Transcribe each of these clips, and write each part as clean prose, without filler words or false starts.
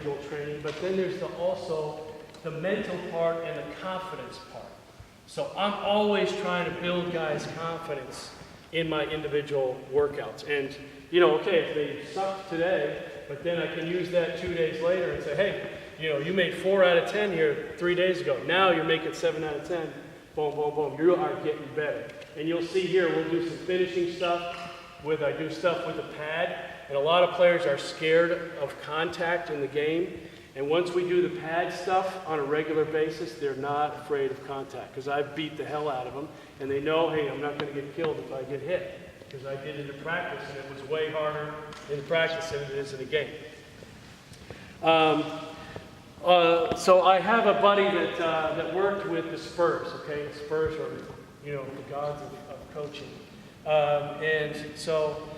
individual training, but then there's also the mental part and the confidence part. So I'm always trying to build guys' confidence in my individual workouts. And, you know, okay, if they suck today, but then I can use that 2 days later and say, hey, you know, you made 4 out of 10 here 3 days ago. Now you're making 7 out of 10. Boom, boom, boom. You are getting better. And you'll see here, we'll do some finishing stuff. I do stuff with a pad. And a lot of players are scared of contact in the game. And once we do the pad stuff on a regular basis, they're not afraid of contact. Because I beat the hell out of them. And they know, hey, I'm not going to get killed if I get hit. Because I did it in practice, and it was way harder in practice than it is in a game. So I have a buddy that worked with the Spurs, okay? The Spurs are, you know, the gods of coaching. And so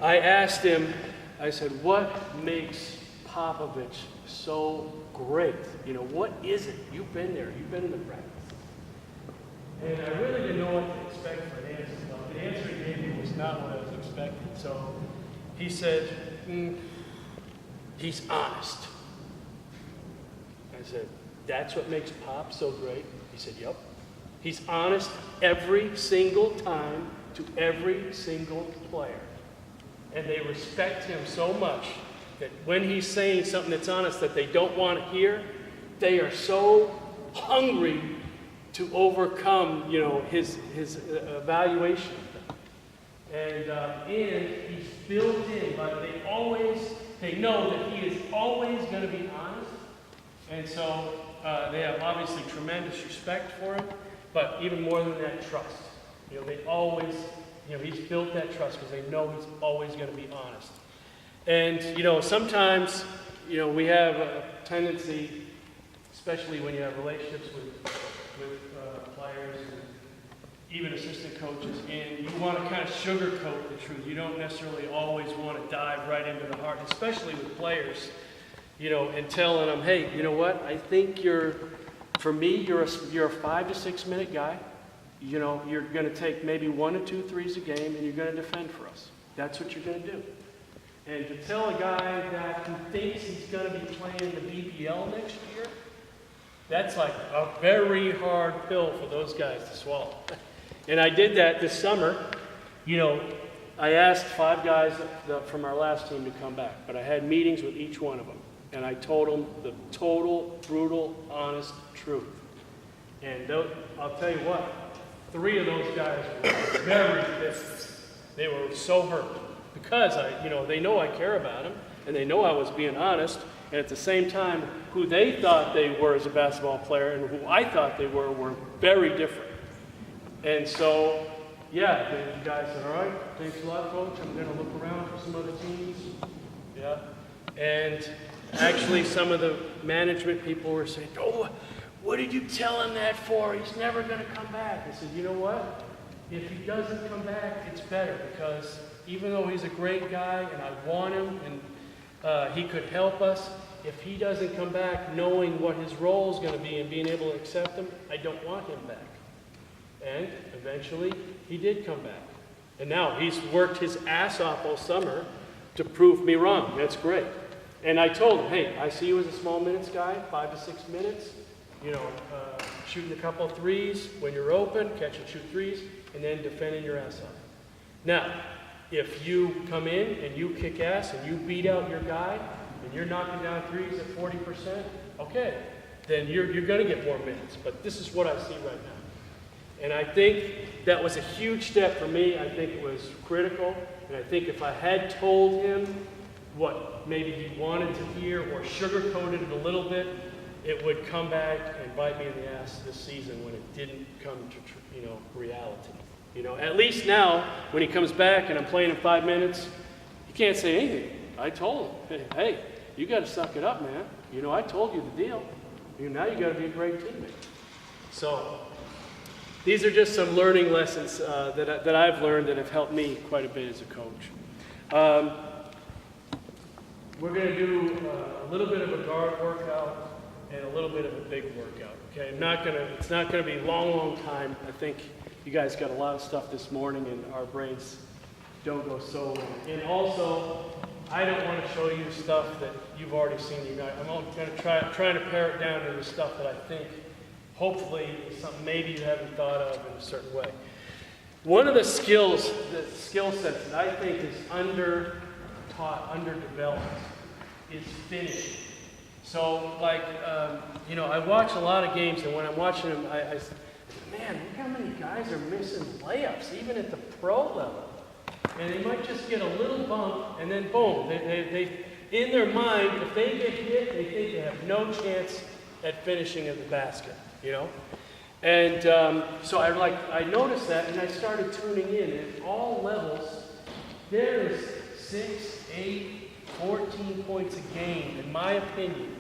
I asked him, I said, what makes Popovich so great? You know, what is it? You've been there. You've been in the practice. And I really didn't know what to expect for an answer. The answer he gave me was not what I was expecting. So he said, he's honest. I said, that's what makes Pop so great? He said, yep. He's honest every single time to every single player. And they respect him so much that when he's saying something that's honest that they don't want to hear, they are so hungry to overcome, you know, his evaluation. And he's built in, but they know that he is always going to be honest. And so they have obviously tremendous respect for him, but even more than that, trust. You know, they always, you know, he's built that trust because they know he's always going to be honest. And, you know, sometimes, you know, we have a tendency, especially when you have relationships with players and even assistant coaches, and you want to kind of sugarcoat the truth. You don't necessarily always want to dive right into the heart, especially with players, you know, and telling them, hey, you know what, I think you're a 5 to 6 minute guy. You know, you're going to take maybe 1 to 2 threes a game, and you're going to defend for us. That's what you're going to do. And to tell a guy that who thinks he's going to be playing the BPL next year, that's like a very hard pill for those guys to swallow. And I did that this summer. You know, I asked 5 guys from our last team to come back, but I had meetings with each one of them. And I told them the total, brutal, honest truth. And I'll tell you what, 3 of those guys were very pissed. They were so hurt because they know I care about them, and they know I was being honest. And at the same time, who they thought they were as a basketball player and who I thought they were very different. And so, yeah, the guy said, all right, thanks a lot, Coach. I'm going to look around for some other teams. Yeah. And actually, some of the management people were saying, oh, what did you tell him that for? He's never going to come back. I said, you know what? If he doesn't come back, it's better, because even though he's a great guy and I want him and he could help us, if he doesn't come back knowing what his role is going to be and being able to accept him, I don't want him back. And eventually, he did come back. And now he's worked his ass off all summer to prove me wrong. That's great. And I told him, hey, I see you as a small minutes guy, 5 to 6 minutes. You know, shooting a couple of threes when you're open, catch and shoot threes, and then defending your ass off. Now, if you come in and you kick ass and you beat out your guy and you're knocking down threes at 40%, okay, then you're going to get more minutes. But this is what I see right now. And I think that was a huge step for me. I think it was critical. And I think if I had told him what maybe he wanted to hear or sugarcoated it a little bit, it would come back and bite me in the ass this season when it didn't come to, reality. You know, at least now, when he comes back and I'm playing in 5 minutes, he can't say anything. I told him, hey, you got to suck it up, man. You know, I told you the deal. Now you got to be a great teammate. So these are just some learning lessons that I've learned that have helped me quite a bit as a coach. We're going to do a little bit of a guard workout and a little bit of a big workout. Okay, it's not gonna be a long time. I think you guys got a lot of stuff this morning, and our brains don't go so long. And also, I don't want to show you stuff that you've already seen. I'm going to trying to pare it down into stuff that I think, hopefully, is something maybe you haven't thought of in a certain way. One of the skill sets that I think is under-taught, underdeveloped, is finishing. So, like, I watch a lot of games, and when I'm watching them, I say, man, look how many guys are missing layups, even at the pro level. And they might just get a little bump, and then boom, they in their mind, if they get hit, they think they have no chance at finishing at the basket, And so I noticed that, and I started tuning in. At all levels, there is 6, 8, 14 points a game, in my opinion,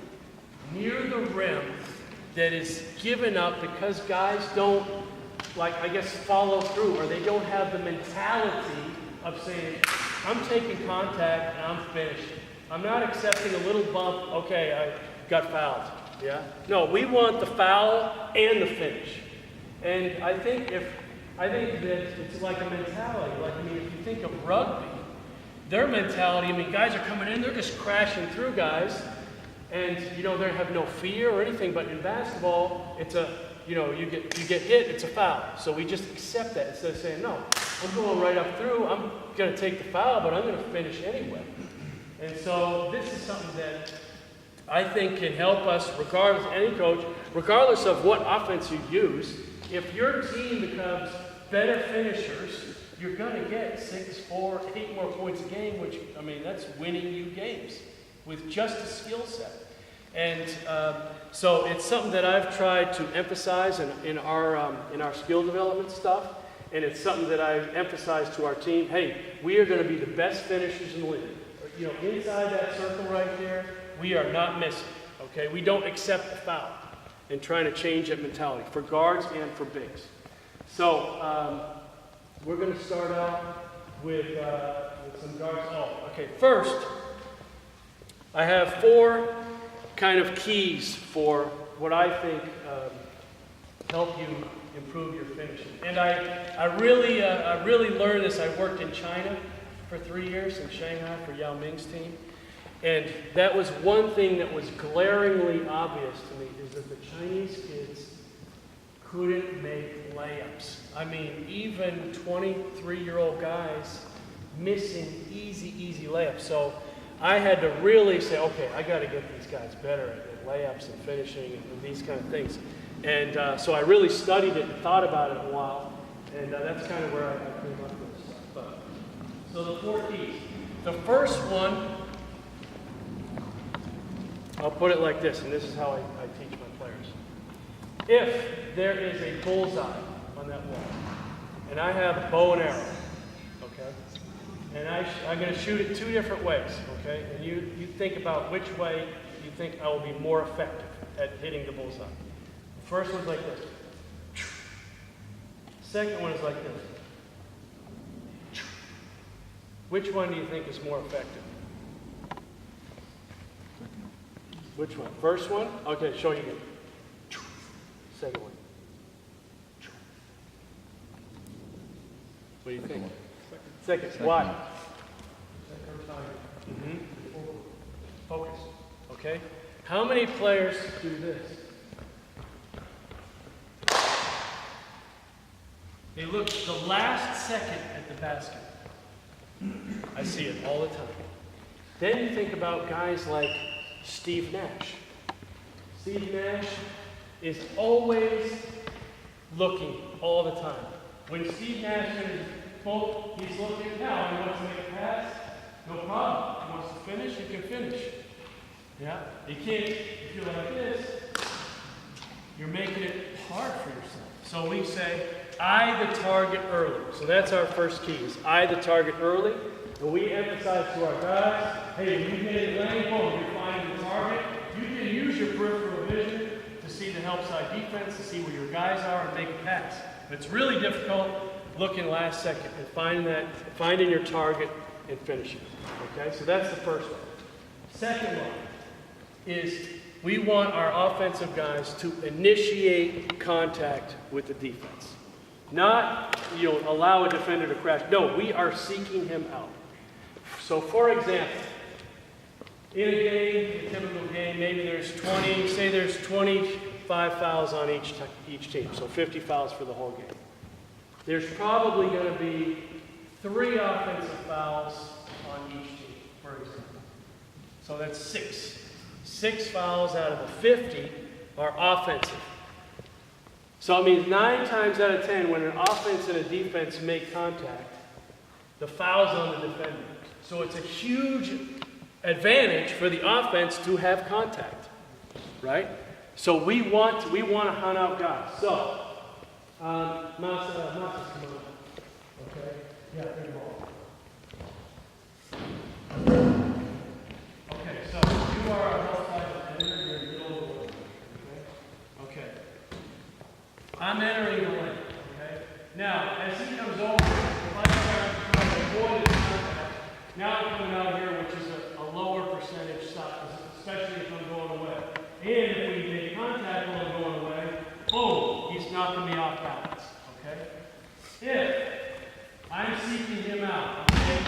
near the rim that is given up because guys don't, follow through, or they don't have the mentality of saying, I'm taking contact and I'm finishing. I'm not accepting a little bump, okay, I got fouled. Yeah? No, we want the foul and the finish. And I think that it's like a mentality. If you think of rugby, their mentality, guys are coming in, they're just crashing through guys, and they have no fear or anything. But in basketball, it's you get hit, it's a foul. So we just accept that instead of saying, no, I'm going right up through, I'm going to take the foul, but I'm going to finish anyway. And so this is something that I think can help us, regardless, any coach, regardless of what offense you use. If your team becomes better finishers, you're going to get 6, 4, 8 more points a game, which, that's winning you games with just a skill set. And so it's something that I've tried to emphasize in our skill development stuff, and it's something that I emphasize to our team. Hey, we are going to be the best finishers in the league. Inside that circle right there, we are not missing. Okay, we don't accept the foul, and trying to change that mentality for guards and for bigs. So we're going to start out with some guards. First, I have 4 kind of keys for what I think help you improve your finishing. And I really learned this. I worked in China for 3 years in Shanghai for Yao Ming's team. And that was one thing that was glaringly obvious to me, is that the Chinese kids couldn't make layups. Even 23-year-old guys missing easy layups. So I had to really say, okay, I got to get these guys better at layups and finishing and these kind of things. And so I really studied it and thought about it a while, and that's kind of where I came up with this stuff. So the 4 keys. The first one, I'll put it like this, and this is how I teach my players. If there is a bullseye on that wall, and I have a bow and arrow, okay, and I'm going to shoot it 2 different ways, okay, and you think about which way you think I will be more effective at hitting the bullseye. The first one's like this. Second one is like this. Which one do you think is more effective? Which one? First one? Okay, show you again. Second one. What do you think? Second. Why? Mm-hmm. Focus. Okay. How many players do this? They look the last second at the basket. I see it all the time. Then you think about guys like Steve Nash. Steve Nash is always looking all the time. When Steve Nash is both, he's looking now. He wants to make a pass, no problem. He wants to finish, he can finish. Yeah? You can't, if you're like this, you're making it hard for yourself. So we say, eye the target early. So that's our first key, is eye the target early. And we emphasize to our guys, hey, when you get it laying, boom, you're finding the target. You can use your peripheral vision to see the help side defense, to see where your guys are and make a pass. But it's really difficult looking last second and finding your target and finishing. Okay, so that's the first one. Second one is we want our offensive guys to initiate contact with the defense. Not, allow a defender to crash. No, we are seeking him out. So for example, In a game, a typical game, maybe there's 20, say there's 25 fouls on each team, so 50 fouls for the whole game. There's probably going to be 3 offensive fouls on each team, for example. So that's 6. 6 fouls out of the 50 are offensive. So it means 9 times out of 10, when an offense and a defense make contact, the foul's on the defender. So it's a huge advantage for the offense to have contact, right? So we want to hunt out guys. So, Masa, come on. Okay? Yeah, bring the ball. Okay, so you are on both sides of the enter, you're in the middle of the lane. Okay? I'm entering the lane. Okay? Now, as he comes over, if I start trying to avoid his contact, now I'm coming out here, which is a lower percentage stop, especially if I'm going away. And if we make contact while I'm going away, boom, he's knocking me off balance. Okay? If I'm seeking him out, okay,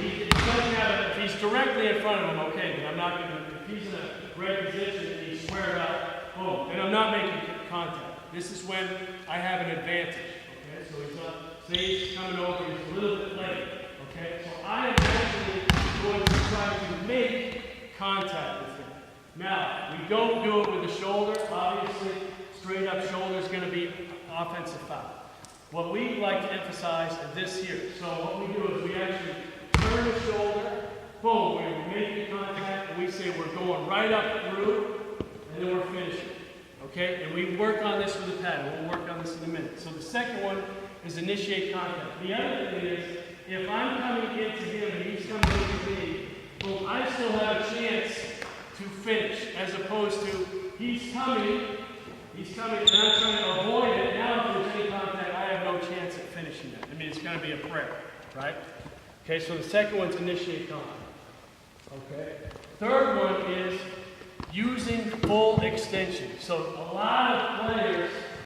he doesn't have if he's directly in front of him, okay, then I'm not going to, if he's in a great position and he's squared up, boom, then I'm not making contact. This is when I have an advantage. Okay? So he's not, say he's coming over, he's a little bit late. Okay? So I am actually going to try to make contact with him. Now, we don't do it with the shoulder. Obviously, straight up shoulder is going to be offensive foul. What we like to emphasize is this here. So what we do is we actually turn the shoulder, boom, we're making contact, and we say we're going right up through, and then we're finishing. Okay? And we work on this with the pad. We'll work on this in a minute. So the second one is initiate contact. The other thing is, if I'm coming into him and he's coming into me, well, I still have a chance to finish, as opposed to he's coming, and I'm trying to avoid it. Now, if there's any contact, I have no chance at finishing that. I mean, it's going to be a prayer, right? Okay, so the second one's initiate contact. Okay. Third one is using full extension. So a lot of players